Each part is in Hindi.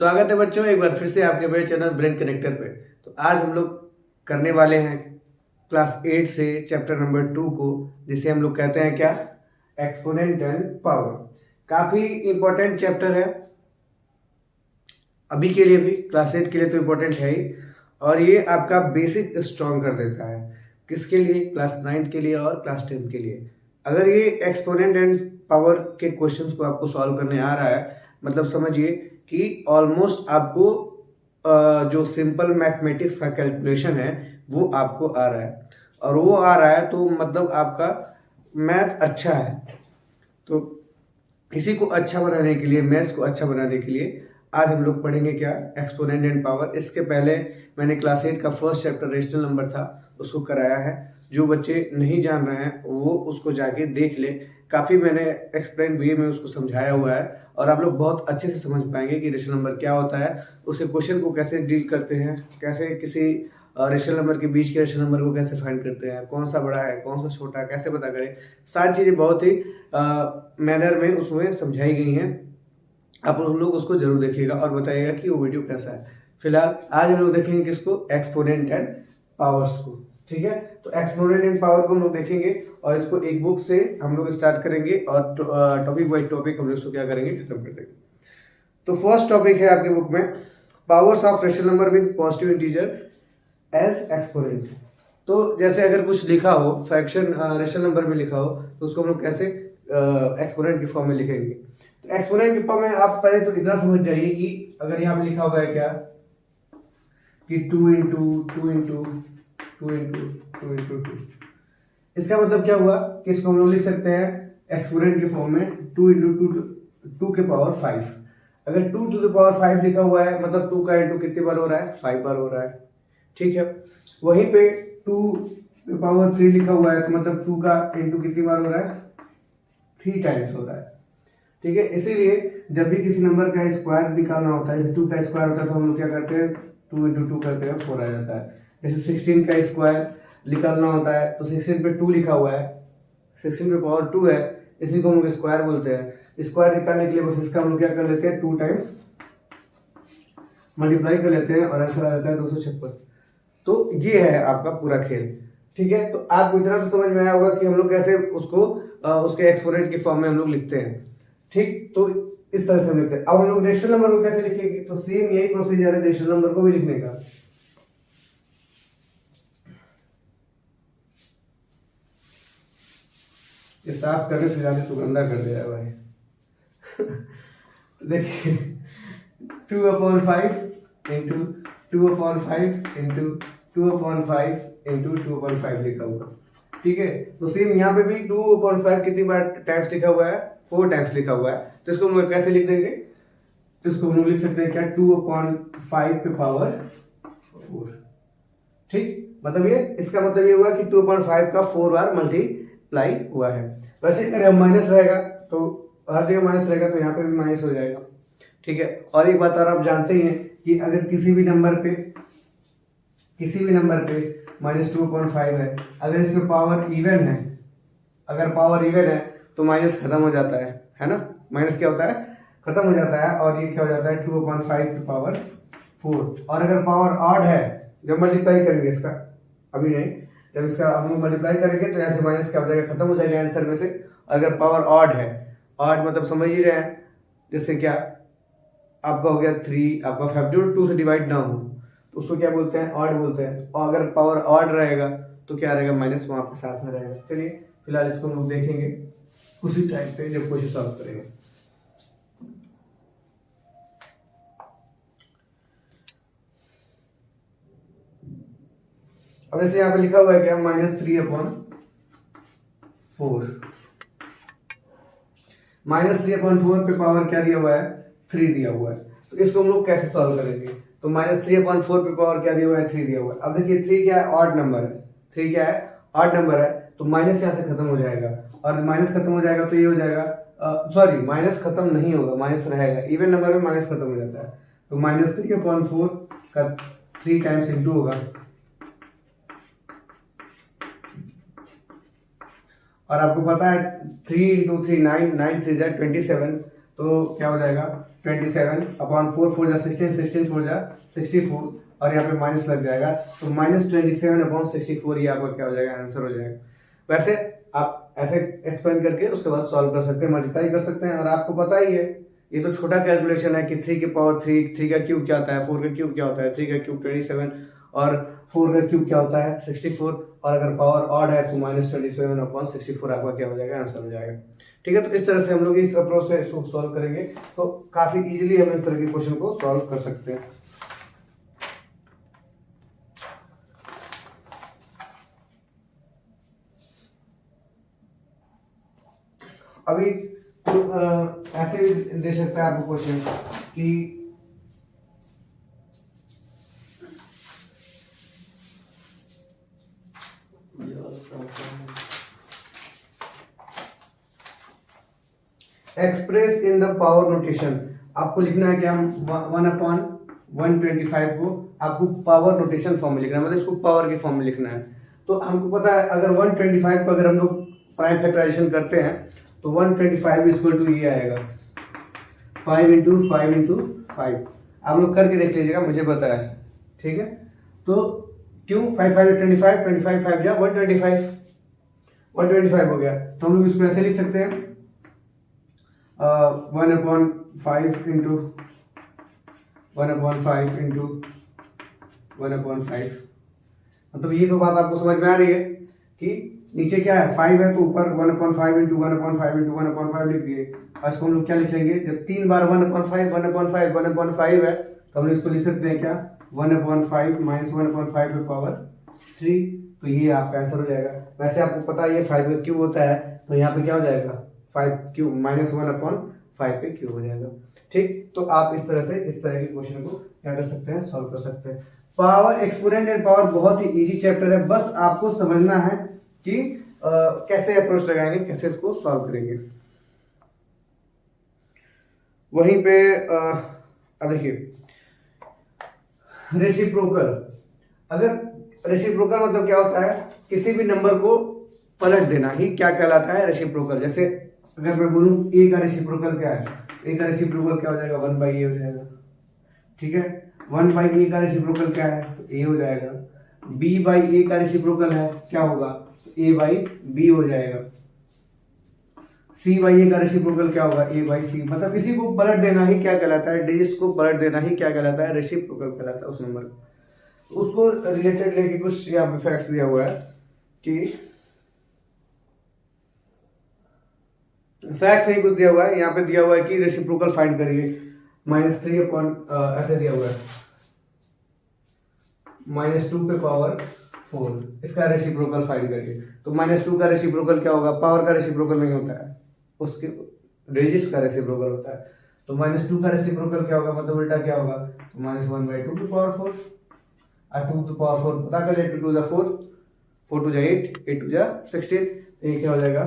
स्वागत है बच्चों, एक बार फिर से आपके मेरे चैनल ब्रेन कनेक्टर पे। तो आज हम लोग करने वाले हैं क्लास 8 से चैप्टर नंबर 2 को, जिसे हम लोग कहते हैं क्या, एक्सपोनेंट एंड पावर। काफ़ी इम्पोर्टेंट चैप्टर है अभी के लिए भी, क्लास 8 के लिए तो इम्पोर्टेंट है ही, और ये आपका बेसिक स्ट्रॉन्ग कर देता है। किसके लिए? क्लास 9 के लिए और क्लास 10 के लिए। अगर ये एक्सपोनेंट एंड पावर के क्वेश्चंस को आपको सॉल्व करने आ रहा है, मतलब समझिए कि ऑलमोस्ट आपको जो सिंपल मैथमेटिक्स का कैलकुलेशन है वो आपको आ रहा है, और वो आ रहा है तो मतलब आपका मैथ अच्छा है। तो इसी को अच्छा बनाने के लिए, मैथ्स को अच्छा बनाने के लिए आज हम लोग पढ़ेंगे क्या, एक्सपोनेंट एंड पावर। इसके पहले मैंने क्लास 8 का फर्स्ट चैप्टर रेशनल नंबर था, उसको कराया है। जो बच्चे नहीं जान रहे हैं वो उसको जाके देख ले, काफ़ी मैंने एक्सप्लेन वे में उसको समझाया हुआ है, और आप लोग बहुत अच्छे से समझ पाएंगे कि रेशनल नंबर क्या होता है, उससे क्वेश्चन को कैसे डील करते हैं, कैसे किसी रेशनल नंबर के बीच के रेशनल नंबर को कैसे फाइंड करते हैं, कौन सा बड़ा है कौन सा छोटा है, कैसे पता करें। सारी चीज़ें बहुत ही मैनर में उसमें समझाई गई हैं। आप लोग उसको जरूर देखिएगा और बताइएगा कि वो वीडियो कैसा है। फिलहाल आज हम लोग देखेंगे किसको, एक्सपोनेंट एंड पावर्स को। ठीक है, तो एक्सपोनेंट एंड पावर को हम लोग देखेंगे, और इसको एक बुक से हम लोग स्टार्ट करेंगे, और टॉपिक बाई टॉपिक हम लोग इसको क्या करेंगे, खत्म कर देंगे। तो फर्स्ट टॉपिक है आपके बुक में, powers of rational number with positive integer as exponent. तो जैसे अगर कुछ लिखा हो, फ्रैक्शन रेशनल नंबर में लिखा हो, तो उसको हम लोग कैसे एक्सपोनेंट की फॉर्म में लिखेंगे। तो एक्सपोनेंट की फॉर्म में आप पहले तो इतना समझ जाइए कि अगर यहाँ पे लिखा हुआ है क्या, कि 2 इंटू 2 इंटू 2 इंटू 2 इंटू 2, इसका मतलब क्या हुआ कि इसको हम लोग लिख सकते हैं एक्सपोनेंट की फॉर्म में 2 इंटू 2 के पावर 5। अगर 2 टू द पावर 5 लिखा हुआ है, मतलब 2 का इंटू कितनी बार हो रहा है, 5 बार हो रहा है। ठीक है, वहीं पे 2 पावर 3 लिखा हुआ है, तो मतलब 2 का इंटू कितनी बार हो रहा है, 3 टाइम्स हो रहा है। ठीक है, इसीलिए जब भी किसी नंबर का स्क्वायर निकालना होता है, जैसे 2 का स्क्वायर होता है तो हम लोग क्या करते हैं, 2 इंटू 2 करते हैं, 4 आ जाता है। जैसे 16 का स्क्वायर निकालना होता है तो 16 पे 2 लिखा हुआ है, 16 पे पावर 2 है, इसी को हम लोग स्क्वायर बोलते हैं। स्क्वायर निकालने के लिए बस इसका हम लोग क्या कर लेते हैं, 2 टाइम मल्टीप्लाई कर लेते हैं, और आंसर आ जाता है 256। तो ये है आपका पूरा खेल। ठीक है, तो आपको इतना तो समझ में आया होगा कि हम लोग कैसे उसको उसके एक्सपोनेंट की फॉर्म में हम लोग लिखते हैं। ठीक, तो इस तरह से हम लिखते हैं। अब हम लोग रेशनल नंबर को कैसे लिखेंगे, तो सेम यही प्रोसीजर है रेशनल नंबर को भी लिखने का। ये साफ करने से ज्यादा तू गंदा कर दे रहा है भाई। देखिए 2/5 इंटू 2/5 इंटू 2/5 इंटू 2/5 लिखा हुआ। ठीक है, तो सेम यहाँ पे भी 2/5 कितनी बार टाइम्स लिखा हुआ है, 4 टाइम्स लिखा हुआ है। तो इसको हम लोग कैसे लिख देंगे, इसको हम लोग लिख सकते हैं क्या, 2/5 पे पावर 4। ठीक, मतलब ये, इसका मतलब ये हुआ कि 2/5 का 4 बार मल्टीप्लाई हुआ है। वैसे अगर माइनस रहेगा तो हर जगह माइनस रहेगा, तो यहाँ पे भी माइनस हो जाएगा। ठीक है, और एक बात और आप जानते ही हैं कि अगर किसी भी नंबर पे -2/5 है, अगर इसमें पावर इवन है, अगर पावर इवन है तो माइनस खत्म हो जाता है ना, माइनस क्या होता है, खत्म हो जाता है, और ये क्या हो जाता है 2/5 की पावर 4। और अगर पावर ऑड है, जब मल्टीप्लाई करेंगे इसका, अभी नहीं, जब इसका हम लोग मल्टीप्लाई करेंगे तो यहाँ से माइनस क्या हो जाएगा, खत्म हो जाएगा आंसर में से। अगर पावर ऑड है, ऑड मतलब समझ ही रहे हैं, जैसे क्या आपका हो गया 3, आपका 5 जो 2 से डिवाइड ना हो तो उसको क्या बोलते हैं, ऑड बोलते हैं। और अगर पावर ऑड रहेगा तो क्या रहेगा, माइनस वहाँ पे साथ में रहेगा। चलिए फिलहाल इसको हम लोग देखेंगे उसी टाइम पे जब क्वेश्चन सॉल्व करेंगे। अब जैसे यहाँ पे लिखा हुआ है क्या, -3/4, -3/4 पे पावर क्या दिया हुआ है, 3 दिया हुआ है। तो इसको हम लोग कैसे सॉल्व करेंगे, तो -3/4 पे पावर क्या दिया हुआ है, 3 दिया हुआ है। अब देखिए 3 क्या है, ऑड नंबर है, 3 क्या है, ऑड नंबर है, तो माइनस यहाँ से खत्म हो जाएगा, और माइनस खत्म हो जाएगा तो ये हो जाएगा, सॉरी माइनस खत्म नहीं होगा, माइनस रहेगा। इवन नंबर में माइनस खत्म हो जाता है, तो -3/4 का 3 टाइम्स इंटू होगा, और आपको पता है 3 इंटू 3 9, 9 3 27, तो क्या हो जाएगा 27/4, 4 जा 16, 16 4 जा 64, और यहाँ पे माइनस लग जाएगा, तो -27/64 ये आपका क्या हो जाएगा, आंसर हो जाएगा। वैसे आप ऐसे एक्सप्लेन करके उसके बाद सॉल्व कर सकते हैं, मल्टीप्लाई कर सकते हैं। और आपको पता ही है ये तो छोटा कैलकुलेशन है कि 3 की पावर 3, 3 का क्यूब क्या होता है, 4 का क्यूब क्या होता है, 3 का क्यूब 27, और 4 का क्यूब क्या होता है 64, और अगर पावर ऑड है तो -27/64 आपका क्या हो जाएगा, आंसर हो जाएगा। ठीक है, तो इस तरह से हम लोग इस अप्रोच से इसको सॉल्व करेंगे, तो काफी इजीली हम इस तरह के क्वेश्चन को सॉल्व कर सकते हैं। अभी तो ऐसे भी दे सकता है आपको क्वेश्चन कि express in the power notation, आपको लिखना है कि हम 1/125 को आपको पावर नोटेशन फॉर्म में लिखना है, मतलब इसको पावर के फॉर्म में लिखना है। तो हमको पता है अगर 125 को अगर हम लोग प्राइम फैक्टराइजेशन करते हैं तो 125 इक्वल टू ये आएगा 5 इंटू 5 इंटू 5। आप लोग करके देख लीजिएगा, मुझे पता है। ठीक है, तो क्यों 5 5 25, 25 5 जा 125, 125 हो गया। तो हम लोग इसको ऐसे लिख सकते हैं 1/5 इंटू 1/5 इंटू 1/5। मतलब ये तो बात आपको समझ में आ रही है कि नीचे क्या है 5 है तो ऊपर 1/5 इंटू 1/5 इंटू 1/5 लिख दिए। और इसको हम लोग क्या लिख लेंगे, जब 3 बार 1/5 1/5 1/5 है तो हम लोग इसको लिख सकते हैं क्या 1/5 माइनस 1/5 पे पावर 3, तो ये आपका आंसर हो जाएगा। वैसे आपको पता है ये 5 का क्यूब होता है, तो यहाँ पे क्या हो जाएगा 5 क्यूब माइनस 1/5 पे क्यूब हो जाएगा। ठीक, तो आप इस तरह से इस तरह के क्वेश्चन को क्या कर सकते हैं, सॉल्व कर सकते हैं। पावर, एक्सपोनेंट एंड पावर बहुत ही इजी चैप्टर है, बस आपको समझना है कि कैसे अप्रोच लगाएंगे, कैसे इसको सॉल्व करेंगे। वहीं पे देखिए रेसिप्रोकल, अगर रेसिप्रोकल मतलब क्या होता है, किसी भी नंबर को पलट देना ही क्या कहलाता है, रेसिप्रोकल। जैसे अगर मैं बोलूं a का रेसिप्रोकल क्या है, a का रेसिप्रोकल क्या हो जाएगा 1/a हो जाएगा। ठीक है, 1/a का रेसिप्रोकल क्या है, तो a हो जाएगा। b/a का रेसिप्रोकल है क्या होगा, a/b हो जाएगा। c/a का रेसिप्रोकल क्या होगा, a/c। मतलब इसी को पलट देना ही क्या कहलाता है, डिजिट्स को पलट देना ही क्या कहलाता है, रेसिप्रोकल कहलाता है उस नंबर को। उसको रिलेटेड लेके कुछ यहाँ पे फैक्ट्स दिया हुआ है कि फैक्ट नहीं कुछ दिया हुआ है, यहाँ पे दिया हुआ है कि रेसिप्रोकल फाइंड करिए -3 अपॉन ऐसे दिया हुआ है -2 पे पावर 4, इसका रेसिप्रोकल फाइंड करिए। तो -2 का रेसिप्रोकल क्या होगा, पावर का रेसिप्रोकल नहीं होता है, उसके डिजिट्स का रेसिप्रोकल होता है। तो -2 का रेसिप्रोकल क्या होगा, मतलब उल्टा क्या होगा, तो -1/2 टू पावर 4, और 2 टू पावर 4 पता कर ले, 2 टू 4, 4 टू 8, 8 टू 16, ये क्या हो जाएगा।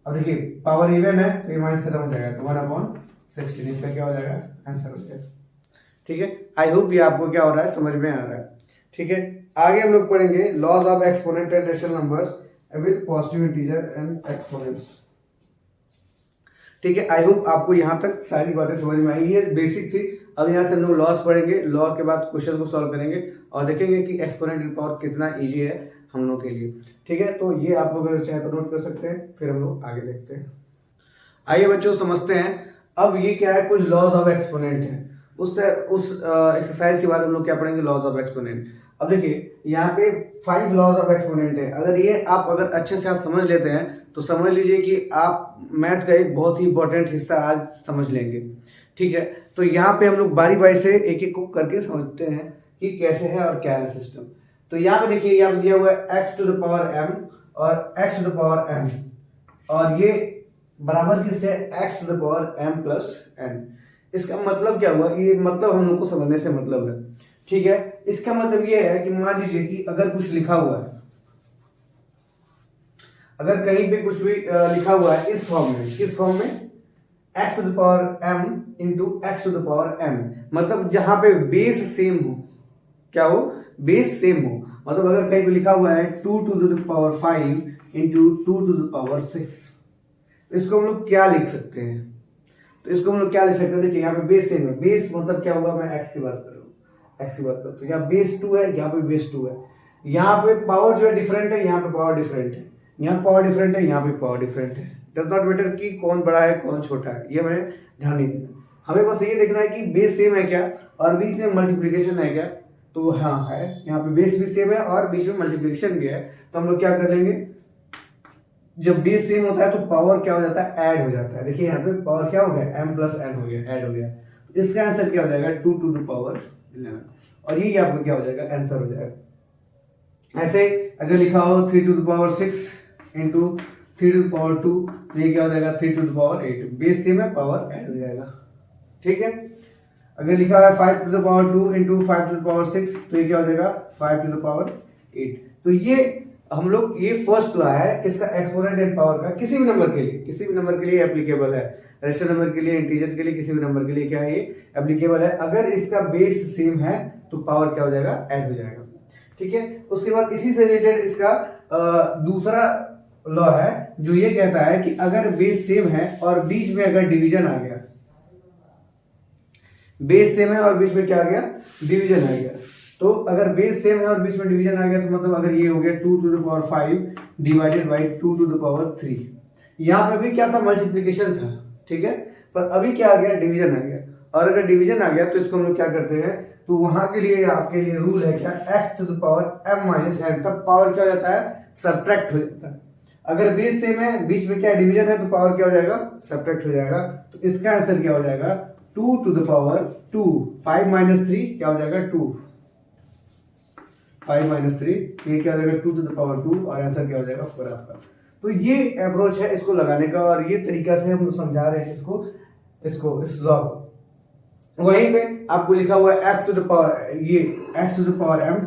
अब देखिए पावर इवन है तो ये माइनस खत्म हो जाएगा, तो 1/16, इसका क्या हो जाएगा, आंसर हो जाएगा। ठीक है, आई होप ये आपको क्या हो रहा है, समझ में आ रहा है। ठीक है, आगे हम लोग पढ़ेंगे laws of exponent and rational numbers with positive integer and exponents. ठीक है, आई होप आपको यहाँ तक सारी बातें समझ में आई। ये बेसिक थी। अब यहाँ से हम लोग लॉस पढ़ेंगे, लॉ के बाद क्वेश्चन को सॉल्व करेंगे और देखेंगे कि एक्सपोनेंट पावर कितना इजी है हम लोग के लिए। ठीक है, तो ये आप लोग अगर चाहे तो नोट कर सकते हैं, फिर हम लोग आगे देखते हैं। आइए बच्चों समझते हैं। अब ये क्या है, कुछ लॉज ऑफ एक्सपोनेंट है, उस एक्सरसाइज के बाद हम लोग क्या पढ़ेंगे, लॉज ऑफ एक्सपोनेंट। अब देखिए यहाँ पे 5 लॉज ऑफ एक्सपोनेंट है। अगर ये आप अगर अच्छे से आप समझ लेते हैं तो समझ लीजिए कि आप मैथ का एक बहुत ही इंपॉर्टेंट हिस्सा आज समझ लेंगे। ठीक है, तो यहाँ पे हम लोग बारी बारी से एक एक को करके समझते हैं कि कैसे है और क्या है सिस्टम। तो यहाँ पे देखिए, यहाँ पे दिया हुआ है x to the power m और x to the power n, और ये बराबर किसके, x to the power m plus n। इसका मतलब क्या हुआ, ये मतलब हम लोग को समझने से मतलब है। ठीक है, इसका मतलब ये है कि मान लीजिए कि अगर कुछ लिखा हुआ है, अगर कहीं पे कुछ भी लिखा हुआ है इस फॉर्म में, किस फॉर्म में, x to the power m इंटू x to the power n, मतलब जहां पे बेस सेम हो, क्या हो, बेस सेम हो। मतलब अगर कहीं पे लिखा हुआ है 2 टू द पावर 5 इंटू 2 टू द पावर 6, तो इसको हम लोग क्या लिख सकते हैं, तो इसको हम लोग क्या लिख सकते हैं, देखिए यहाँ पे बेस सेम है, बेस मतलब क्या होगा, मैं एक्स की बात कर रहा हूँ, एक्स की बात करूँ तो यहाँ बेस 2 है, यहाँ पे बेस 2 है, यहाँ पे पावर जो है डिफरेंट है, यहाँ पे पावर डिफरेंट है, यहाँ पावर डिफरेंट है, यहाँ पे पावर डिफरेंट है। डज नॉट मैटर कि कौन बड़ा है कौन छोटा है, ये मैं ध्यान नहीं देना, हमें बस ये देखना है कि बेस सेम है क्या और बीच में मल्टीप्लीकेशन है क्या, तो हाँ है, यहाँ पे बेस भी सेम है और बीच में मल्टीप्लीकेशन भी है। तो हम लोग क्या कर लेंगे, जब बेस सेम होता है तो पावर क्या हो जाता है, ऐड हो जाता है। देखिए यहाँ पे पावर क्या हो गया, m प्लस n हो गया, ऐड हो गया। तो इसका आंसर क्या हो जाएगा, 2 टू द पावर 11, और ये आपको क्या हो जाएगा, आंसर हो जाएगा। ऐसे अगर लिखा हो 3 टू द पावर 6 इंटू 3 टू द पावर 2, तो ये क्या हो जाएगा 3 to the power 8, base same है पावर ऐड हो जाएगा, ठीक है। अगर लिखा है 5 टू द पावर 2 इंटू 5 टू द पावर 6, तो ये क्या हो जाएगा 5 टू द पावर 8। तो ये हम लोग, ये फर्स्ट लॉ है किसका, एक्सपोनेंट एंड पावर का, किसी भी नंबर के लिए, किसी भी नंबर के लिए एप्लीकेबल है, रेशनल नंबर के लिए, इंटीजर के लिए, किसी भी नंबर के लिए क्या है ये एप्लीकेबल है। अगर इसका बेस सेम है तो पावर क्या हो जाएगा, ऐड हो जाएगा, ठीक है। उसके बाद इसी से रिलेटेड इसका दूसरा लॉ है जो ये कहता है कि अगर बेस सेम है और बीच में अगर डिवीजन आ गया, बेस सेम है और बीच में क्या आ गया, डिवीजन आ गया, तो अगर बेस सेम है और बीच में डिवीजन आ गया तो मतलब अगर ये हो गया 2 टू द पावर 5 डिवाइडेड बाई 2 टू द पावर 3, यहाँ पे भी क्या था, मल्टीप्लिकेशन था, ठीक है, पर अभी क्या आ गया, डिवीजन आ गया। और अगर डिवीजन आ गया तो इसको हम लोग क्या करते हैं, तो वहां के लिए आपके लिए रूल है क्या, x to the power m माइनस n, तब पावर क्या हो जाता है, सब्ट्रैक्ट हो जाता है। अगर बेस सेम है, बीच में क्या डिवीजन है, तो पावर क्या हो जाएगा, सब्ट्रैक्ट हो जाएगा। तो इसका आंसर क्या हो जाएगा, 2 टू द पावर 2, 5 माइनस 3 क्या हो जाएगा 2, 5 माइनस 3, ये क्या हो जाएगा 2 टू द पावर 2, और आंसर क्या हो जाएगा 4 आपका। तो ये अप्रोच है इसको लगाने का, और ये तरीका से हम समझा रहे हैं इसको, इस लॉ को। वहीं पे आपको लिखा हुआ है x टू द पावर, ये x to the power m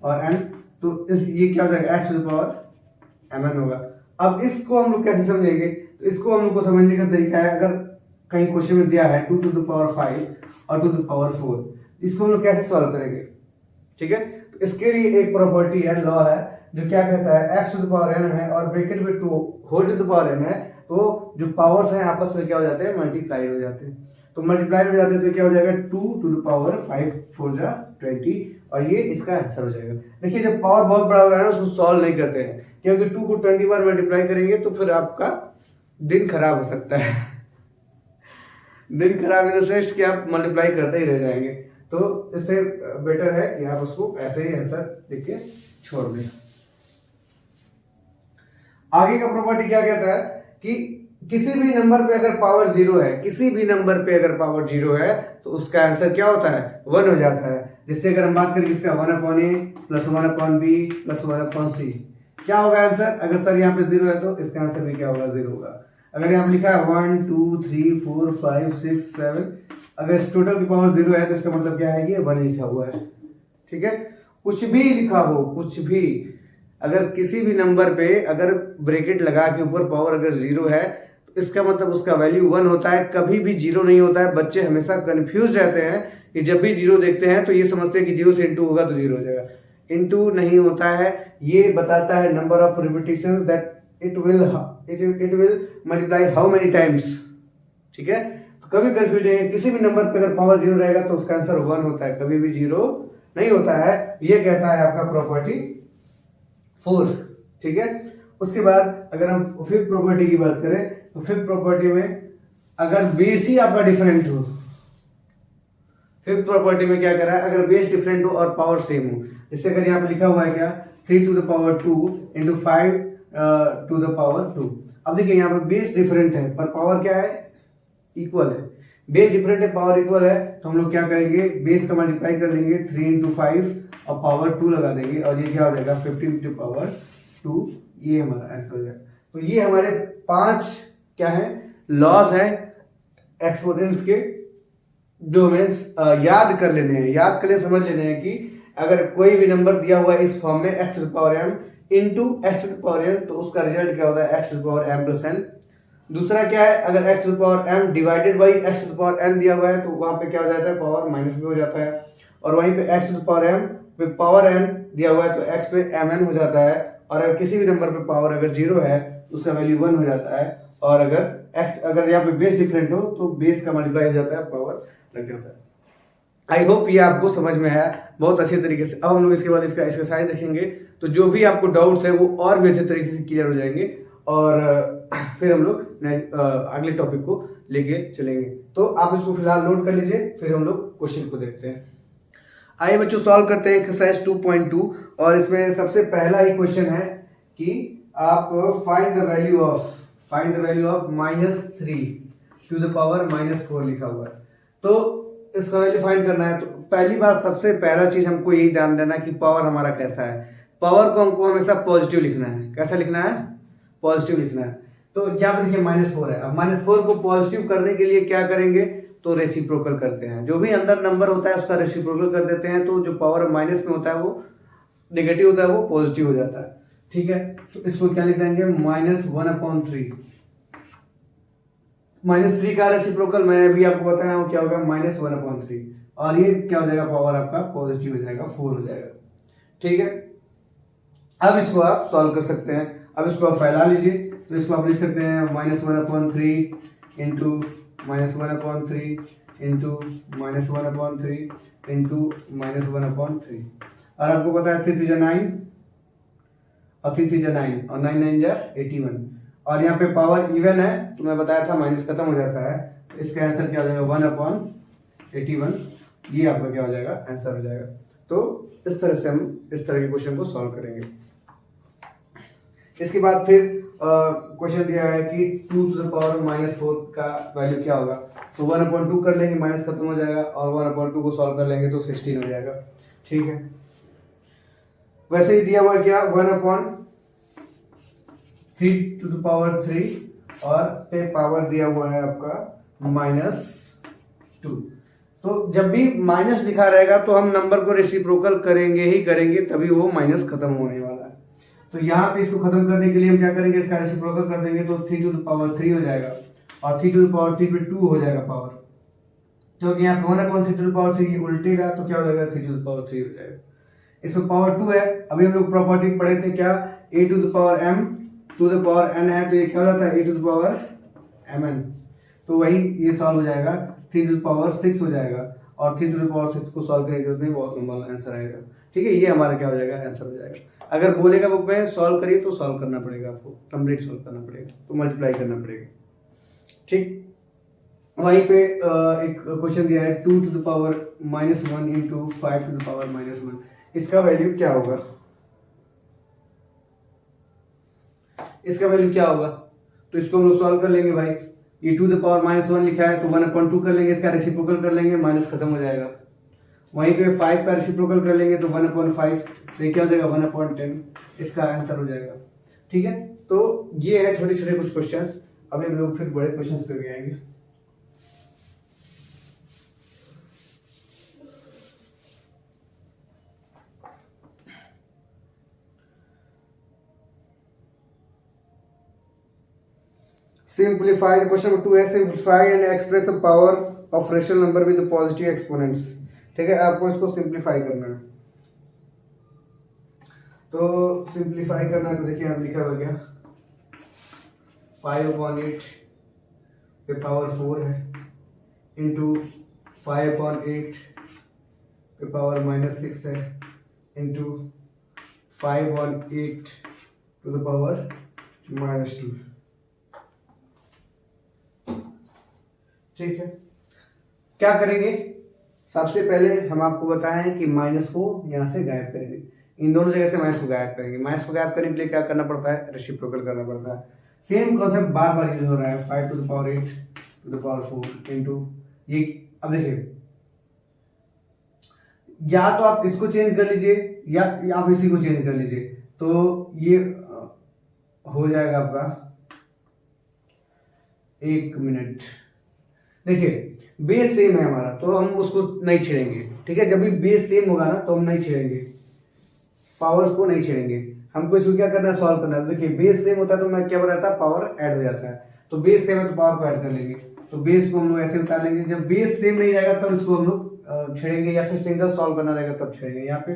और n, तो इस ये क्या हो जाएगा x to the power mn होगा। अब इसको हम लोग कैसे समझेंगे, तो इसको हम लोग को समझने का तरीका है, अगर कहीं क्वेश्चन में दिया है 2 टू द पावर 5 और 2 टू द पावर 4, इसको हम लोग कैसे सॉल्व करेंगे, ठीक है। तो इसके लिए एक प्रॉपर्टी है, लॉ है, जो क्या कहता है, x to the power n है और ब्रैकेट में 2 whole to the power n है, तो जो पावर्स हैं आपस में क्या हो जाते हैं, मल्टीप्लाई हो जाते हैं। तो मल्टीप्लाई हो जाते हैं तो क्या हो जाएगा 2 टू द पावर 5 4 जा 20, और ये इसका आंसर हो जाएगा। देखिए जब पावर बहुत बड़ा होगा ना उसको सॉल्व नहीं करते हैं, क्योंकि 2 को 20 बार मल्टीप्लाई करेंगे तो फिर आपका दिन खराब हो सकता है दिन खराब इन द सेंस कि आप मल्टीप्लाई करते ही रह जाएंगे। तो इससे बेटर है कि आप उसको ऐसे ही आंसर लिख के छोड़ दें। आगे का प्रॉपर्टी क्या कहता है कि किसी भी नंबर पे अगर पावर 0 है, किसी भी नंबर पे अगर पावर 0 है तो उसका आंसर क्या होता है, 1 हो जाता है। जिससे अगर हम बात करें इसका 1/a plus 1/b plus 1/c, क्या होगा आंसर, अगर सर यहाँ पे 0 है तो इसका आंसर भी क्या होगा, 0 होगा। अगर यहाँ पे लिखा है 1 2 3 4 5 6 7, अगर इस टोटल की पावर 0 है तो इसका मतलब क्या है, ये 1 लिखा हुआ है, ठीक है। कुछ भी लिखा हो, कुछ भी, अगर किसी भी नंबर पे अगर ब्रैकेट लगा के ऊपर पावर अगर 0 है तो इसका मतलब उसका वैल्यू 1 होता है, कभी भी 0 नहीं होता है। बच्चे हमेशा कंफ्यूज रहते हैं कि जब भी 0 देखते हैं तो ये समझते हैं कि 0 से इंटू होगा तो 0 हो जाएगा, इंटू नहीं होता है। ये बताता है number of repetition that it will multiply how many times, ठीक है। तो कभी कंफ्यूज नहीं है, किसी भी नंबर पे अगर पावर 0 रहेगा तो उसका आंसर 1 होता है, कभी भी 0 नहीं होता है। ये कहता है आपका प्रॉपर्टी 4, ठीक है। उसके बाद अगर हम फिफ्थ प्रॉपर्टी की बात करें तो फिफ्थ प्रॉपर्टी में अगर बेस ही आपका डिफरेंट हो, फिफ्थ प्रॉपर्टी में क्या कर रहा है, अगर बेस डिफरेंट हो और पावर सेम हो, जैसे अगर यहाँ पे लिखा हुआ है क्या 3 टू द पावर 2 इंटू 5 टू द पावर 2। अब देखिए यहाँ पे बेस डिफरेंट है पर पावर क्या है, इक्वल है। बेस डिफरेंट है पावर इक्वल है, तो हम लोग क्या करेंगे, बेस का मल्टीप्लाई कर लेंगे 3 इंटू 5 और पावर 2 लगा देंगे, और ये क्या हो जाएगा 15 टू पावर 2, ये हमारा आंसर हो जाएगा। तो ये हमारे 5 क्या है, लॉज है एक्सपोनेंट्स के, जो हमें याद कर लेने हैं, याद कर ले समझ लेने हैं कि अगर कोई भी नंबर दिया हुआ है इस फॉर्म में x to the power m इंटू x to the power n, तो उसका रिजल्ट क्या होता है x to the power m plus n। दूसरा क्या है, अगर x to the power m divided by x to the power n दिया हुआ है तो वहां पे क्या हो जाता है, पावर माइनस में हो जाता है, और वहीं पे x to the power m पे पावर n दिया हुआ है तो x पे mn हो जाता है। और अगर किसी भी नंबर पे पावर अगर 0 है उसका वैल्यू 1 हो जाता है, और अगर यहाँ पे बेस डिफरेंट हो तो बेस का मल्टीप्लाई हो जाता है, पावर लग जाता है। आई होप ये आपको समझ में आया बहुत अच्छे तरीके से। अब हम लोग इसके बाद इसका एक्सरसाइज देखेंगे, तो जो भी आपको डाउट्स है वो और भी अच्छे तरीके से क्लियर हो जाएंगे, और फिर हम लोग अगले टॉपिक को लेके चलेंगे। तो आप इसको फिलहाल नोट कर लीजिए, फिर हम लोग क्वेश्चन को देखते हैं। आइए बच्चों सॉल्व करते हैं एक्सरसाइज 2.2, और इसमें सबसे पहला ही क्वेश्चन है कि आप find the value of -3 to the power -4 लिखा हुआ है। तो इसका वैल्यू फाइंड करना है। तो पहली बात, सबसे पहला चीज हमको यही ध्यान देना है कि पावर हमारा कैसा है। पावर को हमको हमेशा पॉजिटिव लिखना है। कैसा लिखना है? पॉजिटिव लिखना है। तो यहाँ पे देखिए -4 है। अब -4 को पॉजिटिव करने के लिए क्या करेंगे? तो रेसिप्रोकल करते हैं। जो भी अंदर नंबर होता है उसका रेसिप्रोकल कर देते हैं, तो जो पावर माइनस में होता है वो नेगेटिव होता है, वो पॉजिटिव हो जाता है। ठीक है, तो इसको क्या लिख देंगे? -1/3। -3 का रेसिप्रोकल मैं अभी आपको बताया हूँ क्या होगा, -1/3, और ये क्या हो जाएगा? पावर आपका पॉजिटिव हो जाएगा, 4 हो जाएगा। ठीक है, अब इसको आप सॉल्व कर सकते हैं। अब इसको आप फैला लीजिए, तो इसको आप लिख सकते हैं -1/3 इंटू -1/3 इंटू -1/3 इंटू -1/3, और आपको पता है 3 3 9 और 3 3 9 और 9 9 81, और यहाँ पे पावर इवन है तो मैं बताया था माइनस खत्म हो जाता है। इसका आंसर क्या हो जाएगा? 1/81। ये आपका क्या हो जाएगा? आंसर हो जाएगा। तो इस तरह से हम इस तरह के क्वेश्चन को सॉल्व करेंगे। इसके बाद फिर क्वेश्चन दिया है कि 2 to the power -4 का वैल्यू क्या होगा। तो 1/2 कर लेंगे, माइनस खत्म हो जाएगा, और 1/2 को सॉल्व कर लेंगे तो 16 हो जाएगा। ठीक है, वैसे ही दिया हुआ है क्या? 1/3 to the power 3, और पे पावर दिया हुआ है आपका -2। तो जब भी माइनस लिखा रहेगा तो हम नंबर को रेसिप्रोकल करेंगे ही करेंगे, तभी वो माइनस खत्म होने वाला है। तो यहाँ पे इसको खत्म करने के लिए हम क्या करेंगे? इसका रेसिप्रोकल कर देंगे, तो 3 to the power 3 हो जाएगा, और 3 to the power 3 पे 2 हो जाएगा पावर, क्योंकि यहाँ पे 1/3 to the power 3 उल्टेगा तो क्या हो जाएगा? 3 to the power 3 हो जाएगा। इसमें पावर 2 है। अभी हम लोग प्रॉपर्टी पढ़े थे क्या? a to the power m to the power n है, तो ये क्या हो जाता है? a to the power mn। तो वही ये सॉल्व हो जाएगा, 3 to the power 6 हो जाएगा, और 3 to the power 6 को सॉल्व करने की जरूरत नहीं, बहुत लंबा आंसर आएगा। ठीक है, ये हमारा क्या हो जाएगा? आंसर हो जाएगा। अगर बोलेगा बुक में सॉल्व करिए तो सॉल्व करना पड़ेगा, आपको कंप्लीट सॉल्व करना पड़ेगा, तो मल्टीप्लाई करना पड़ेगा। ठीक, वहीं पे एक क्वेश्चन दिया है 2 to the power -1 into 5 to the power -1, इसका वैल्यू क्या होगा? इसका वैल्यू क्या होगा? तो इसको हम लोग सॉल्व कर लेंगे भाई। ये 2 to the power -1 लिखा है, तो 1/2 कर लेंगे, इसका रेसिप्रोकल कर लेंगे, माइनस खत्म हो जाएगा। वहीं पे 5 का रेसिप्रोकल कर लेंगे तो 1/5, तो ये क्या हो जाएगा? 1/10, इसका आंसर हो जाएगा। ठीक है, तो ये है छोटे छोटे कुछ क्वेश्चन। अभी हम लोग फिर बड़े क्वेश्चन पे भी आएंगे। Simplify the question number 2 है simplify and express the power of rational number with positive exponents। ठीक है, आपको इसको सिंप्लीफाई करना है। तो सिंप्लीफाई करना है, तो देखिए आप लिखा हुआ क्या? 5/8 पे पावर 4 है इंटू 5/8 पे पावर -6 है इंटू 5/8 टू द पावर -2। ठीक है, क्या करेंगे? सबसे पहले हम आपको बताएं कि माइनस को यहाँ से गायब करेंगे, इन दोनों जगह से माइनस को गायब करेंगे। माइनस को गायब करने के लिए क्या करना पड़ता है? रेसिप्रोकल करना पड़ता है। सेम कॉन्सेप्ट बार बार यूज हो रहा है। 5 to the power 8 to the power 4 into ये। अब देखिए, या तो आप इसको चेंज कर लीजिए या आप इसी को चेंज कर लीजिए, तो ये हो जाएगा आपका। एक मिनट, देखिए बेस सेम है हमारा, तो हम उसको नहीं छेड़ेंगे। ठीक है, जब भी बेस सेम होगा ना तो हम नहीं छेड़ेंगे, पावर्स को नहीं छेड़ेंगे। हमको इसको क्या करना है? सॉल्व करना है। देखिए बेस सेम होता है तो मैं क्या बताया था? पावर ऐड हो जाता है। तो बेस सेम है तो पावर को ऐड कर लेंगे, तो बेस को हम लोग ऐसे उतार लेंगे। जब बेस सेम नहीं रहेगा तब इसको हम लोग छेड़ेंगे, या फिर सिंगल सॉल्व करना रहेगा तब छेड़ेंगे। यहाँ पे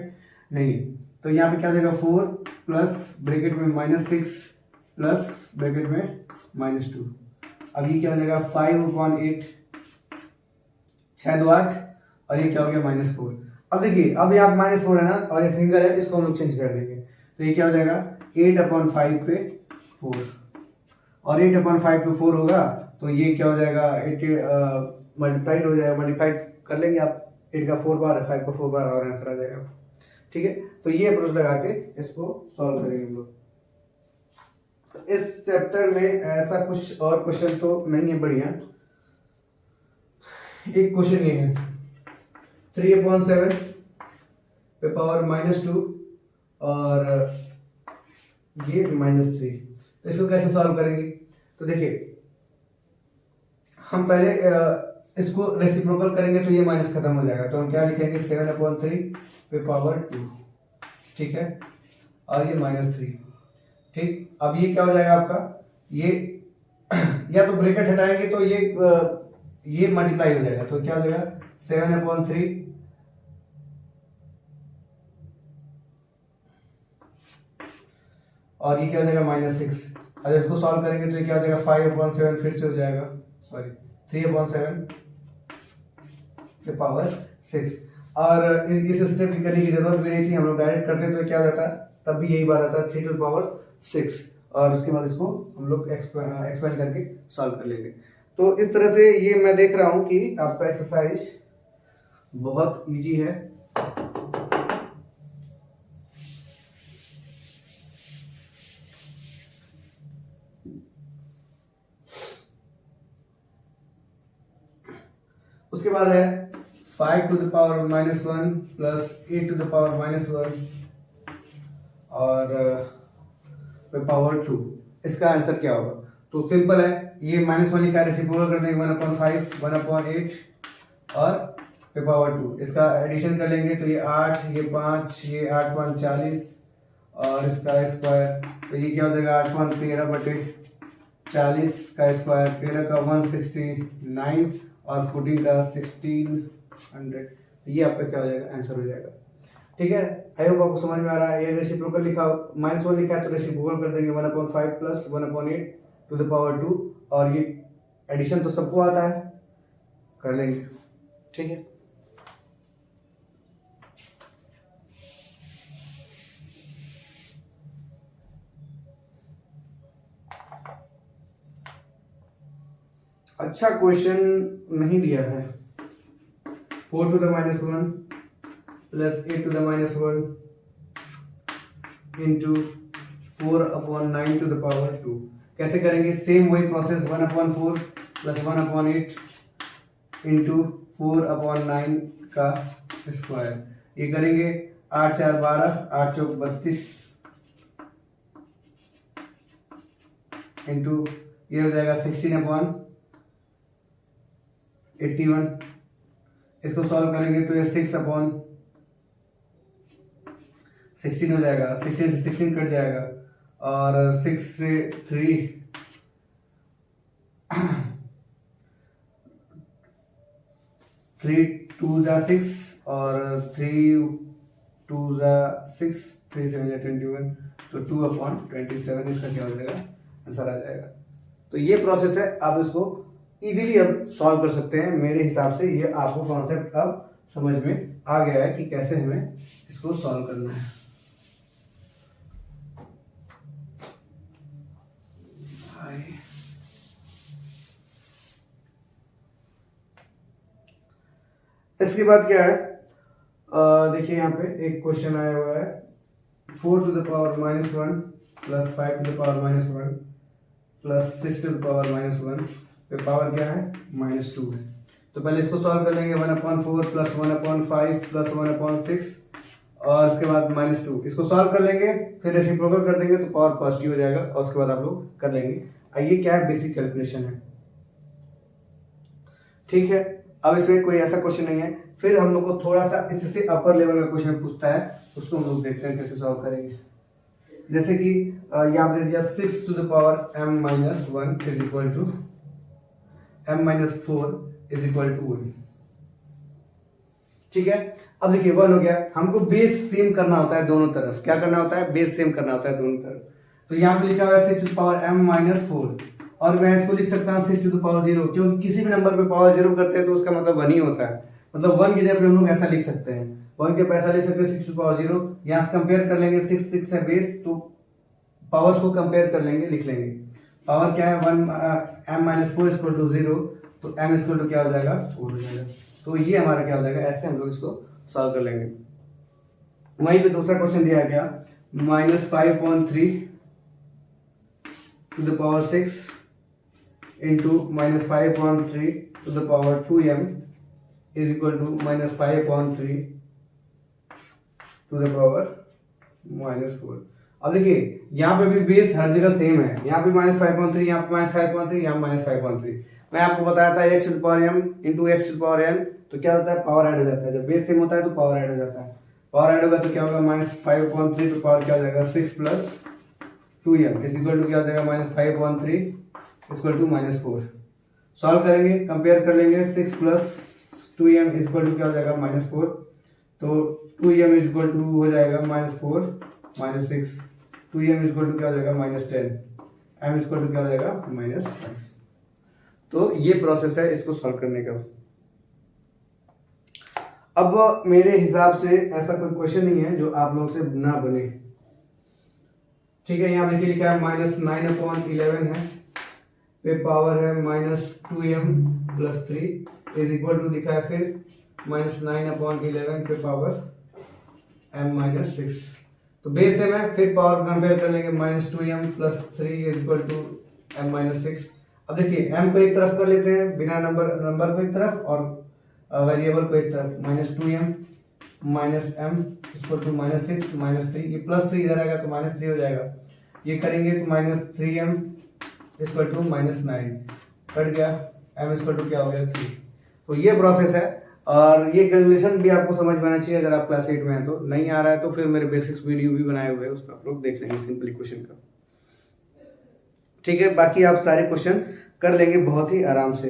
नहीं, तो यहाँ पे क्या हो जाएगा? 4 प्लस ब्रैकेट में -6 प्लस ब्रैकेट में -2। अब ये क्या हो जाएगा 5/8, 6 2 8, और ये क्या हो गया -4। अब देखिए, अब यहाँ -4 है ना, और ये सिंगल है, इसको हम लोग चेंज कर देंगे। तो ये क्या हो जाएगा 8/5 पे 4, और 8/5 पे 4 होगा तो ये क्या हो जाएगा 8 मल्टीप्लाइड हो जाएगा, मल्टीप्लाइड कर लेंगे आप, 8 का 4 बार, 5 का 4 बार, और आंसर आ जाएगा। ठीक है, तो ये अप्रोच लगा के इसको सॉल्व करेंगे हम लोग। इस चैप्टर में ऐसा कुछ और क्वेश्चन तो नहीं है बढ़िया। एक क्वेश्चन ये है 3/7 पे पावर -2 और ये -3, तो इसको कैसे सॉल्व करेंगे? तो देखिए, हम पहले इसको रेसिप्रोकल करेंगे तो ये माइनस खत्म हो जाएगा, तो हम क्या लिखेंगे 7/3 पे पावर 2, ठीक है, और ये -3। ठीक, अब ये क्या हो जाएगा आपका, ये या तो ब्रैकेट हटाएंगे तो ये मल्टीप्लाई हो जाएगा, तो क्या हो जाएगा 7/3 और ये क्या हो जाएगा -6। अगर इसको सॉल्व करेंगे तो ये क्या हो जाएगा 5/7 फिर से हो जाएगा, सॉरी 3/7 के पावर 6। और इस स्टेप की करने की जरूरत भी नहीं थी, हम लोग डायरेक्ट करते तो क्या हो जाता, तब भी यही बात आता 3/6, और उसके बाद इसको हम लोग एक्सपेंड करके सॉल्व कर लेंगे। तो इस तरह से ये मैं देख रहा हूँ कि आपका एक्सरसाइज बहुत इजी है। उसके बाद है 5 to the power -1 plus 8 to the power -1 और पावर 2। इसका आंसर क्या होगा? तो सिंपल है, ये -1 लिखा है, रेसिप्रोकल कर देंगे 1/5, 1/8 और पे पावर 2। इसका एडिशन कर लेंगे तो ये 8, ये 5, ये 8 5 40, और इसका स्क्वायर, तो ये क्या हो जाएगा 8 5 13/40 का स्क्वायर, 13 का 169 और 14 का 1600। ये आपका क्या हो जाएगा, आंसर हो जाएगा। ठीक है, आई होप आपको समझ में आ रहा है। ये रेसिप्रोकल लिखा -1 लिखा है तो रेसिप्रोकल कर देंगे 1/5 प्लस 1/8 टू द पावर 2, और ये एडिशन तो सबको आता है, कर लेंगे। ठीक है, अच्छा क्वेश्चन नहीं दिया है। 4 to the -1 plus 8 to the -1 into 4/9 to the power 2। कैसे करेंगे? सेम वही प्रोसेस, 1/4 प्लस 1/8 इंटू 4/9 का स्क्वायर। ये करेंगे 8 4 12, 8 चौक 32 इंटू ये हो जाएगा 16/81। इसको सॉल्व करेंगे तो ये 6/16 हो जाएगा, 16 से 16 कट जाएगा, और 6 से 3 2 जा 6 और 3 2 जा 6, 3 7 जा 21, तो 2/27 इसका क्या हो जाएगा, आंसर आ जाएगा। तो ये प्रोसेस है, आप इसको इजीली अब सॉल्व कर सकते हैं। मेरे हिसाब से ये आपको कॉन्सेप्ट अब समझ में आ गया है कि कैसे हमें इसको सॉल्व करना है। इसके बाद क्या है, देखिए यहाँ पे एक क्वेश्चन आया हुआ है 4 to the power -1 plus 5 to the power -1 plus 6 to the power -1 पे पावर क्या है, -2 है। तो पहले इसको सॉल्व कर लेंगे 1/4 प्लस 1/5 प्लस 1/6 और उसके बाद -2। इसको सॉल्व कर लेंगे, फिर रेसिप्रोकल कर देंगे तो पावर पॉजिटिव हो जाएगा, और उसके बाद आप लोग कर लेंगे। ये क्या है, बेसिक कैलकुलेशन है। ठीक है, अब इसमें कोई ऐसा क्वेश्चन नहीं है। फिर हम लोग को थोड़ा सा इससे अपर लेवल का क्वेश्चन पूछता है, उसको हम लोग देखते हैं कैसे सॉल्व करेंगे। जैसे कि यहाँ पे दे दिया 6 to the power m-1 is equal to m-4 is equal to 1। ठीक है, अब देखिए 1 हो गया। हमको बेस सेम करना होता है दोनों तरफ। क्या करना होता है, बेस सेम करना होता है दोनों तरफ। तो यहाँ पे लिखा हुआ है 6 टू द पावर m माइनस 4, और मैं इसको लिख सकता हूँ 6 टू द पावर 0, क्योंकि किसी भी नंबर पे पावर 0 करते हैं तो उसका मतलब 1 ही होता है, मतलब 1 की जगह पे हम लोग ऐसा लिख सकते हैं, 1 के पैसा लिख सकते हैं 6 टू द पावर 0। यहाँ से कंपेयर कर लेंगे, 6 6 है बेस, तो पावर्स को कंपेयर कर लेंगे, लिख लेंगे। पावर क्या है 1 m माइनस 4 इक्वल टू 0, तो m इक्वल टू क्या हो जाएगा 4 हो जाएगा। तो ये हमारा क्या हो जाएगा, ऐसे हम लोग इसको सॉल्व कर लेंगे। वहीं पे दूसरा क्वेश्चन दिया गया -5.3 टू द पावर 6 इंटू -5.3 to the power 2m is equal to -5.3 to the power -4। अब देखिए यहाँ पे भी बेस हर जगह सेम है, यहाँ पे -5.3, यहाँ पे -5.3, यहाँ -5.3। मैं आपको बताया था x to the power m इंटू x to the power n, तो क्या होता है पावर ऐड हो जाता है, जब बेस सेम होता है तो पावर ऐड हो जाता है। पावर ऐड होगा तो क्या होगा -5.3 तो पावर क्या हो जाएगा 6 plus 2m is equal to क्या हो जाएगा -5.3 इक्वल टू -4। सॉल्व करेंगे, कंपेयर कर लेंगे, 6 प्लस 2m इक्वल टू क्या हो जाएगा -4, तो 2m इक्वल टू हो जाएगा -4 -6, 2m इक्वल टू क्या हो जाएगा -10, m इक्वल टू क्या हो जाएगा -5। तो ये प्रोसेस है इसको सॉल्व करने का। अब मेरे हिसाब से ऐसा कोई क्वेश्चन नहीं है जो आप लोगों से ना बने, ठीक है। यहाँ देखिए लिखा है -9/11 है, पे पावर है -2m plus 3 is equal to लिखा है फिर -9/11 पे पावर m माइनस 6। तो बेस सेम है, फिर पावर कंपेयर कर लेंगे, -2m plus 3 is equal to m minus 6। अब देखिए m को एक तरफ कर लेते हैं, बिना नंबर को एक तरफ और वेरिएबल को एक तरफ, -2m minus m equal to -6 -3, ये +3 इधर आएगा तो -3 हो जाएगा, ये करेंगे तो -3m इक्वल टू -9 कट गया, m इक्वल टू क्या हो गया 3। तो ये प्रोसेस है, और ये कैलकुलेशन भी आपको समझ में आना चाहिए अगर आप क्लास 8 में हैं। तो नहीं आ रहा है तो फिर मेरे बेसिक्स वीडियो भी बनाए हुए हैं, उसको आप लोग देख लेंगे सिंपल इक्वेशन का, ठीक है। बाकी आप सारे क्वेश्चन कर लेंगे बहुत ही आराम से।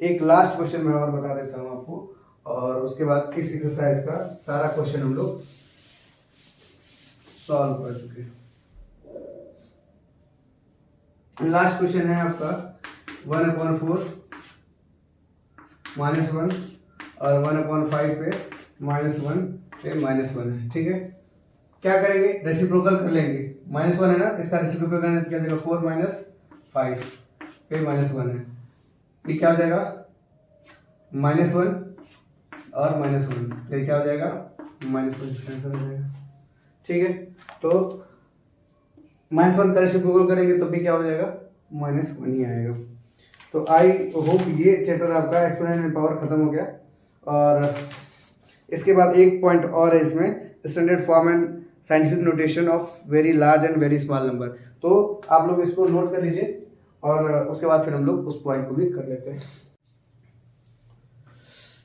एक लास्ट क्वेश्चन मैं और बता देता हूँ आपको, और उसके बाद इस एक्सरसाइज का सारा क्वेश्चन हम लोग सॉल्व कर चुके हैं। लास्ट क्वेश्चन है आपका 1/4 -1 और 1/5 पे -1 पे -1 है, ठीक है। क्या करेंगे, रेसिप्रोकल कर लेंगे, -1 है ना, इसका रेसिप्रोकल करने क्या जाएगा 4 -5 पे -1 है, ये क्या हो जाएगा -1 और -1, तो क्या हो जाएगा -1 कैंसिल हो जाएगा, ठीक है। तो -1 का रेसिप्रोकल करेंगे तो भी क्या हो जाएगा -1 ही आएगा। तो आई होप ये चैप्टर आपका एक्सपोनेंशियल पावर खत्म हो गया। और इसके बाद एक पॉइंट और है इसमें, standard form and scientific notation of very large and very small number. तो आप लोग इसको नोट कर लीजिए, और उसके बाद फिर हम लोग उस पॉइंट को भी कर लेते हैं।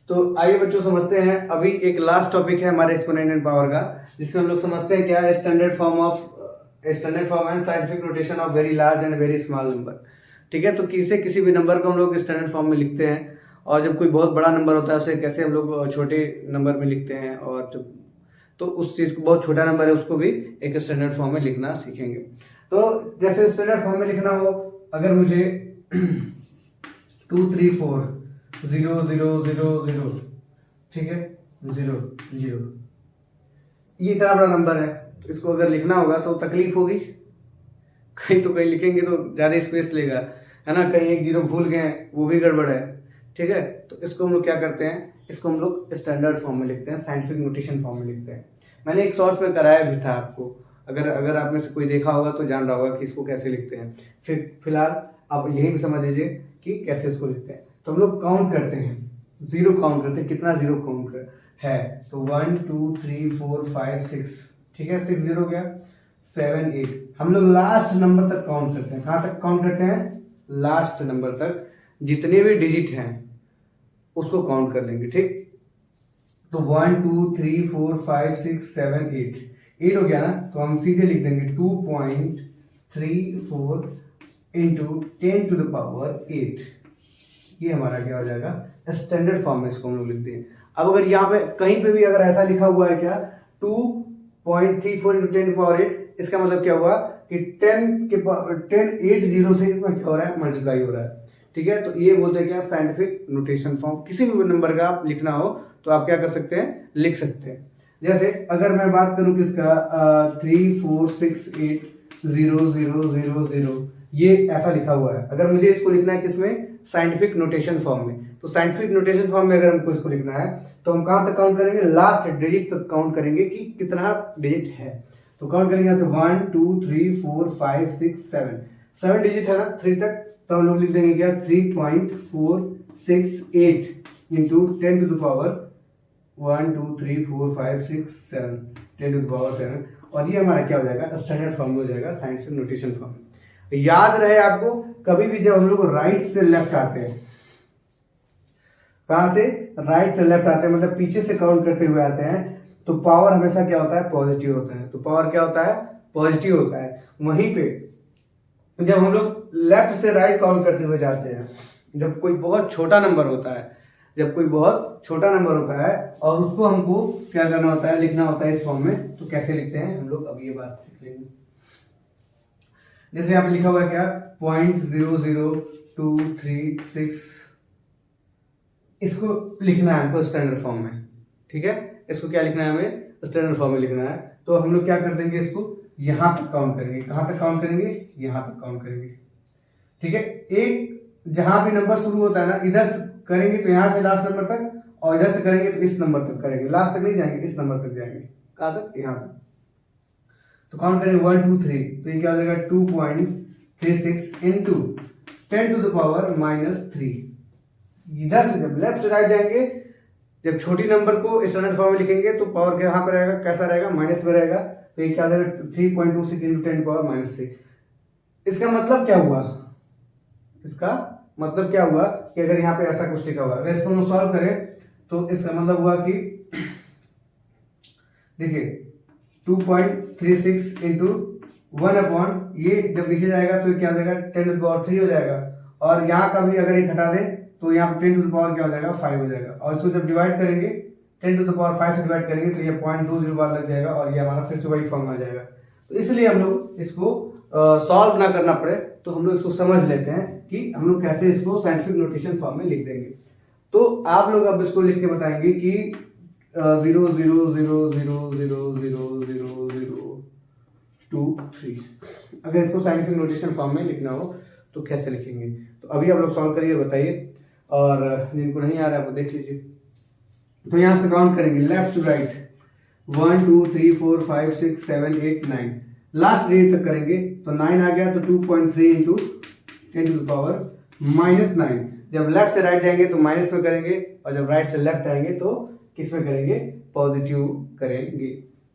तो आइए बच्चों समझते हैं, अभी एक लास्ट टॉपिक है हमारे एक्सपोनेंशियल पावर का, जिसमें हम लोग समझते हैं क्या है standard form and scientific notation of very large and very small number, ठीक है। तो किसी भी नंबर को हम लोग स्टैंडर्ड फॉर्म में लिखते हैं, और जब कोई बहुत बड़ा नंबर होता है उसे कैसे हम लोग छोटे नंबर में लिखते हैं, और जब तो उस चीज़ को बहुत छोटा नंबर है उसको भी एक स्टैंडर्ड फॉर्म में लिखना सीखेंगे। तो जैसे स्टैंडर्ड फॉर्म में लिखना हो, अगर मुझे 2 3 4 0 0 0 0, ठीक है 0 0, ये इतना बड़ा नंबर है, तो इसको अगर लिखना होगा तो तकलीफ होगी, कहीं तो कहीं लिखेंगे तो ज़्यादा स्पेस लेगा, है ना, कहीं एक 0 भूल गए वो भी गड़बड़ है, ठीक है। तो इसको हम लोग क्या करते हैं, इसको हम लोग स्टैंडर्ड फॉर्म में लिखते हैं, साइंटिफिक नोटेशन फॉर्म में लिखते हैं। मैंने एक शॉर्ट्स में कराया भी था आपको, अगर आप में से कोई देखा होगा तो जान रहा होगा कि इसको कैसे लिखते हैं। फिलहाल आप यही भी समझ लीजिए कि कैसे इसको लिखते हैं। तो हम लोग काउंट करते हैं, 0 काउंट करते हैं, कितना 0 काउंट है, तो 1 2 3 4 5 6, ठीक है, 6 0 गया, 7 8, हम लोग लास्ट नंबर तक काउंट करते हैं। कहाँ तक काउंट करते हैं, लास्ट नंबर तक, जितने भी डिजिट हैं उसको काउंट कर लेंगे, ठीक। तो 1 2 3 4 5 6 7 8 हो गया ना, तो हम सीधे लिख देंगे 2.34 इंटू 10 टू द पावर 8, ये हमारा क्या हो जाएगा स्टैंडर्ड फॉर्म में, इसको हम लोग लिख देंगे। अब अगर यहाँ पे कहीं पे भी अगर ऐसा लिखा हुआ है क्या 2.34 इंटू 10 टू पावर 8, इसका मतलब क्या हुआ कि 10 से इसमें क्या हो रहा है, मल्टीप्लाई हो रहा है। ठीक है, तो ये बोलते हैं क्या, साइंटिफिक नोटेशन फॉर्म। किसी भी नंबर का आप लिखना हो तो आप क्या कर सकते हैं, लिख सकते हैं। जैसे अगर मैं बात करूं किसका 34680000, ये ऐसा लिखा हुआ है। अगर मुझे इसको लिखना है किसमें, साइंटिफिक नोटेशन फॉर्म में, तो साइंटिफिक नोटेशन फॉर्म में अगर हमको इसको लिखना है तो हम कहां तक काउंट करेंगे, लास्ट डिजिट तक काउंट करेंगे कि कितना डिजिट है। तो काउंट करेंगे यहाँ से 1 2 3 4 5 6 7 डिजिट है ना 3 तक, तो हम लोग लिख देंगे क्या, 3.468 into 10 to the power 1 2 3 4 5 6 7 10 to the power 7, और ये हमारा क्या हो जाएगा, स्टैंडर्ड फॉर्म हो जाएगा, साइंटिफिक नोटेशन फॉर्म। याद रहे आपको, कभी भी जब हम लोग राइट से लेफ्ट आते हैं, कहां से, राइट से लेफ्ट आते हैं, मतलब पीछे से काउंट करते हुए आते हैं, तो पावर हमेशा क्या होता है, पॉजिटिव होता है। तो पावर क्या होता है, पॉजिटिव होता है। वहीं पे जब हम लोग लेफ्ट से राइट काउंट करते हुए जाते हैं, जब कोई बहुत छोटा नंबर होता है, जब कोई बहुत छोटा नंबर होता है और उसको हमको क्या करना होता है, लिखना होता है इस फॉर्म में, तो कैसे लिखते हैं हम लोग, अब ये बात सीख लेंगे। जैसे यहाँ पे लिखा हुआ है क्या, 0.00236, इसको लिखना है हमको स्टैंडर्ड फॉर्म में। ठीक है, इसको क्या लिखना है, हमें स्टैंडर्ड फॉर्म में लिखना है। तो हम लोग क्या कर देंगे, इसको यहां तक काउंट करेंगे। कहां तक काउंट करेंगे, यहां तक काउंट करेंगे। ठीक है, एक जहां भी नंबर शुरू होता है ना, इधर से करेंगे तो यहां से लास्ट नंबर तक, और इधर से करेंगे तो इस नंबर तक करेंगे, लास्ट तक नहीं जाएंगे, इस नंबर तक जाएंगे। कहां तक, यहां तक। तो काउंट करेंगे 1 2 3, तो ये क्या हो जाएगा 2.36 इंटू 10 टू द पावर -3। इधर से जब लेफ्ट से राइट जाएंगे, जब छोटी नंबर को स्टैंडर्ड फॉर्म में लिखेंगे तो पावर के यहाँ पर रहेगा, कैसा रहेगा, माइनस में रहेगा। तो ये क्या हो जाएगा 3.26 इंटू 10 पावर -3। इसका मतलब क्या हुआ, इसका मतलब क्या हुआ कि अगर यहाँ पे ऐसा कुछ लिखा हुआ, अगर इसको हम सॉल्व करें तो इसका मतलब हुआ कि देखिए 2.36 इंटू 1 ये जब नीचे जाएगा तो क्या हो जाएगा 10 टू द पावर 3 हो जाएगा, और यहाँ का भी अगर ये घटा दें तो यहाँ पे 10 टू द पावर क्या हो जाएगा, 5 हो जाएगा। और इसको जब डिवाइड करेंगे 10 टू द पावर 5 से डिवाइड करेंगे तो ये 0.20 बार लग जाएगा, और ये हमारा फिर से वही फॉर्म आ जाएगा। तो इसलिए हम लोग इसको सॉल्व ना करना पड़े तो हम लोग इसको समझ लेते हैं कि हम लोग कैसे इसको साइंटिफिक नोटेशन फॉर्म में लिख देंगे। तो आप लोग अब इसको लिख के बताएंगे कि 0.00000000023 अगर इसको साइंटिफिक नोटेशन फॉर्म में लिखना हो तो कैसे लिखेंगे। तो अभी आप लोग सॉल्व करिए, बताइए, और जिनको नहीं आ रहा है वो देख लीजिए। तो यहाँ से काउंट करेंगे left to right 1 2 3 4 5 6 7 8 9, last digit तक करेंगे तो 9 आ गया, तो 2.3 इंटू 10 टू द पावर -9। जब लेफ्ट से राइट जाएंगे तो माइनस में करेंगे, और जब राइट से लेफ्ट आएंगे तो किस में करेंगे, पॉजिटिव करेंगे।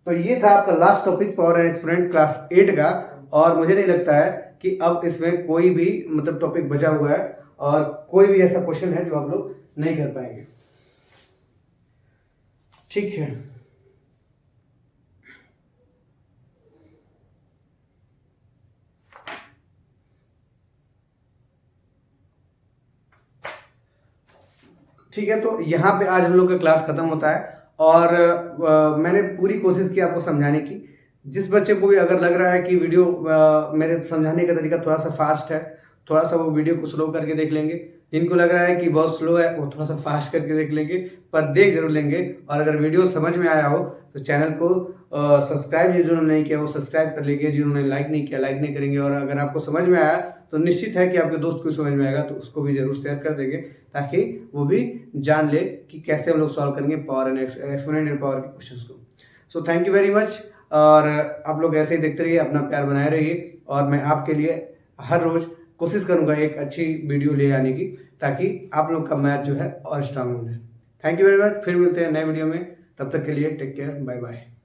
तो ये था आपका last topic power and exponent class 8 का, और मुझे नहीं लगता है कि अब इसमें कोई भी मतलब टॉपिक बचा हुआ है और कोई भी ऐसा क्वेश्चन है जो आप लोग नहीं कर पाएंगे। ठीक है, ठीक है। तो यहाँ पे आज हम लोग का क्लास खत्म होता है, और मैंने पूरी कोशिश की आपको समझाने की। जिस बच्चे को भी अगर लग रहा है कि वीडियो मेरे समझाने का तरीका थोड़ा सा फास्ट है, थोड़ा सा वो वीडियो को स्लो करके देख लेंगे। जिनको लग रहा है कि बहुत स्लो है वो थोड़ा सा फास्ट करके देख लेंगे, पर देख जरूर लेंगे। और अगर वीडियो समझ में आया हो तो चैनल को सब्सक्राइब जिन्होंने नहीं किया वो सब्सक्राइब कर लीजिए, जिन्होंने लाइक नहीं किया लाइक नहीं करेंगे। और अगर आपको समझ में आया तो निश्चित है कि आपके दोस्त को समझ में आएगा, तो उसको भी जरूर शेयर कर देंगे, ताकि वो भी जान ले कि कैसे हम लोग सॉल्व करेंगे power and exponent and power के क्वेश्चंस को। So thank you very much, और आप लोग ऐसे ही देखते रहिए, अपना प्यार बनाए रहिए, और मैं आपके लिए हर रोज कोशिश करूंगा एक अच्छी वीडियो ले आने की, ताकि आप लोग का मैथ जो है और स्ट्रांग हो जाए। थैंक यू वेरी मच, फिर मिलते हैं नए वीडियो में, तब तक के लिए टेक केयर, बाय बाय।